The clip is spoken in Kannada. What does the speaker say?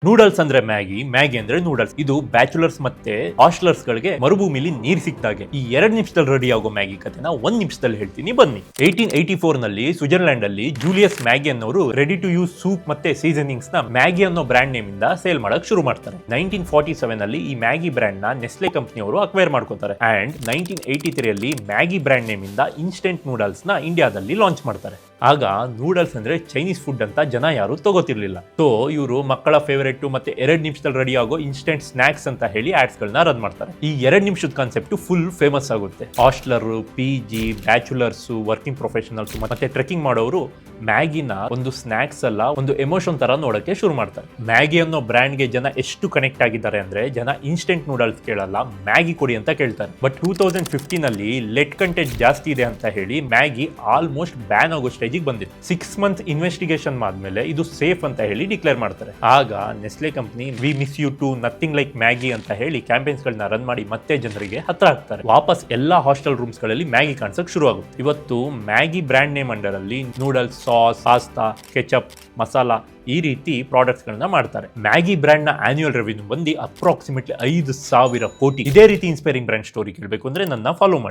ನೂಡಲ್ಸ್ ಅಂದ್ರೆ ಮ್ಯಾಗಿ, ಮ್ಯಾಗಿ ಅಂದ್ರೆ ನೂಡಲ್ಸ್. ಇದು ಬ್ಯಾಚುಲರ್ಸ್ ಮತ್ತೆ ಹಾಸ್ಟೆಲರ್ಸ್ ಗಳಿಗೆ ಮರುಭೂಮಿಲಿ ನೀರ್ ಸಿಕ್ತಾಗೆ. ಈ 2 ನಿಮಿಷದಲ್ಲಿ ರೆಡಿ ಆಗೋ ಮ್ಯಾಗಿ ಕಥೆನ 1 ನಿಮಿಷದಲ್ಲಿ ಹೇಳ್ತೀನಿ ಬನ್ನಿ. 1884 ನಲ್ಲಿ ಸ್ವಿಟ್ಜರ್ಲ್ಯಾಂಡ್ ಅಲ್ಲಿ ಜೂಲಿಯಸ್ ಮ್ಯಾಗಿ ಅನ್ನೋರು ರೆಡಿ ಟು ಯೂಸ್ ಸೂಪ್ ಮತ್ತೆ ಸೀಸನಿಂಗ್ಸ್ ನ ಮ್ಯಾಗಿ ಅನ್ನೋ ಬ್ರ್ಯಾಂಡ್ ನೇಮ್ ಇಂದ ಸೇಲ್ ಮಾಡಕ್ ಶುರು ಮಾಡ್ತಾರೆ. 1947 ಅಲ್ಲಿ ಈ ಮ್ಯಾಗಿ ಬ್ರ್ಯಾಂಡ್ ನ ನೆಸ್ಲೆ ಕಂಪನಿಯವರು ಅಕ್ವೈರ್ ಮಾಡ್ಕೋತಾರೆ. ಅಂಡ್ 1983 ಅಲ್ಲಿ ಮ್ಯಾಗಿ ಬ್ರ್ಯಾಂಡ್ ನೇಮ್ ಇಂದ ಇನ್ಸ್ಟೆಂಟ್ ನೂಡಲ್ಸ್ ನ ಇಂಡಿಯಾದಲ್ಲಿ ಲಾಂಚ್ ಮಾಡ್ತಾರೆ. ಆಗ ನೂಡಲ್ಸ್ ಅಂದ್ರೆ ಚೈನೀಸ್ ಫುಡ್ ಅಂತ ಜನ ಯಾರು ತಗೋತಿರ್ಲಿಲ್ಲ. ಸೊ ಇವರು ಮಕ್ಕಳ ಫೇವರೇಟ್ ಮತ್ತೆ 2 ನಿಮಿಷದಲ್ಲಿ ರೆಡಿ ಆಗೋ ಇನ್ಸ್ಟೆಂಟ್ ಸ್ನಾಕ್ಸ್ ಅಂತ ಹೇಳಿ ಆಡ್ಸ್ ಗಳನ್ನ ರನ್ ಮಾಡ್ತಾರೆ. ಈ 2 ನಿಮಿಷದ ಕಾನ್ಸೆಪ್ಟ್ ಫುಲ್ ಫೇಮಸ್ ಆಗುತ್ತೆ. Hosteller, PG, bachelors, working professionals ಮತ್ತೆ ಟ್ರೆಕಿಂಗ್ ಮಾಡೋರು ಮ್ಯಾಗಿನ ಒಂದು ಸ್ನಾಕ್ಸ್ ಅಲ್ಲ, ಒಂದು ಎಮೋಷನ್ ತರ ನೋಡಕ್ಕೆ ಶುರು ಮಾಡ್ತಾರೆ. ಮ್ಯಾಗಿ ಅನ್ನೋ ಬ್ರ್ಯಾಂಡ್ಗೆ ಜನ ಎಷ್ಟು ಕನೆಕ್ಟ್ ಆಗಿದ್ದಾರೆ ಅಂದ್ರೆ ಜನ ಇನ್ಸ್ಟೆಂಟ್ ನೂಡಲ್ಸ್ ಕೇಳಲ್ಲ, ಮ್ಯಾಗಿ ಕೊಡಿ ಅಂತ ಕೇಳ್ತಾರೆ. ಬಟ್ 2015 ಅಲ್ಲಿ ಲೆಡ್ ಕಂಟೆಂಟ್ ಜಾಸ್ತಿ ಇದೆ ಅಂತ ಹೇಳಿ ಮ್ಯಾಗಿ ಆಲ್ಮೋಸ್ಟ್ ಬ್ಯಾನ್ ಆಗೋ ಸ್ಟೇಜಿಗೆ ಬಂದಿದೆ. 6 ಮಂತ್ ಇನ್ವೆಸ್ಟಿಗೇಷನ್ ಆದ್ಮೇಲೆ ಇದು ಸೇಫ್ ಅಂತ ಹೇಳಿ ಡಿಕ್ಲೇರ್ ಮಾಡ್ತಾರೆ. ಆಗ Nestle company we miss you too nothing like Maggi ಅಂತ ಹೇಳಿ ಕ್ಯಾಂಪೇನ್ಸ್ ಗಳನ್ನ ರನ್ ಮಾಡಿ ಮತ್ತೆ ಜನರಿಗೆ ಹತ್ರ ಆಗ್ತಾರೆ. ವಾಪಸ್ ಎಲ್ಲಾ ಹಾಸ್ಟೆಲ್ ರೂಮ್ಸ್ ಗಳಲ್ಲಿ ಮ್ಯಾಗಿ ಕಾಣಿಸಕ್ ಶುರು ಆಗುತ್ತೆ. ಇವತ್ತು ಮ್ಯಾಗಿ ಬ್ರ್ಯಾಂಡ್ ನೇಮ್ ಅಂಡರ್ ಅಲ್ಲಿ noodles, sauce, pasta, ketchup, masala ಈ ರೀತಿ ಪ್ರಾಡಕ್ಟ್ಸ್ ಗಳನ್ನ ಮಾಡ್ತಾರೆ. ಮ್ಯಾಗಿ ಬ್ರ್ಯಾಂಡ್ ನ ಆನ್ಯುವಲ್ ರೆವಿನ್ಯೂ ಬಂದು ಅಪ್ರಾಕ್ಸಿಮೇಟ್ಲಿ 5,000 ಕೋಟಿ. ಇದೇ ರೀತಿ ಇನ್ಸ್ಪೈರಿಂಗ್ ಬ್ರ್ಯಾಂಡ್ ಸ್ಟೋರಿ ಕೇಳಬೇಕು ಅಂದ್ರೆ ನನ್ನ ಫಾಲೋ ಮಾಡಿ.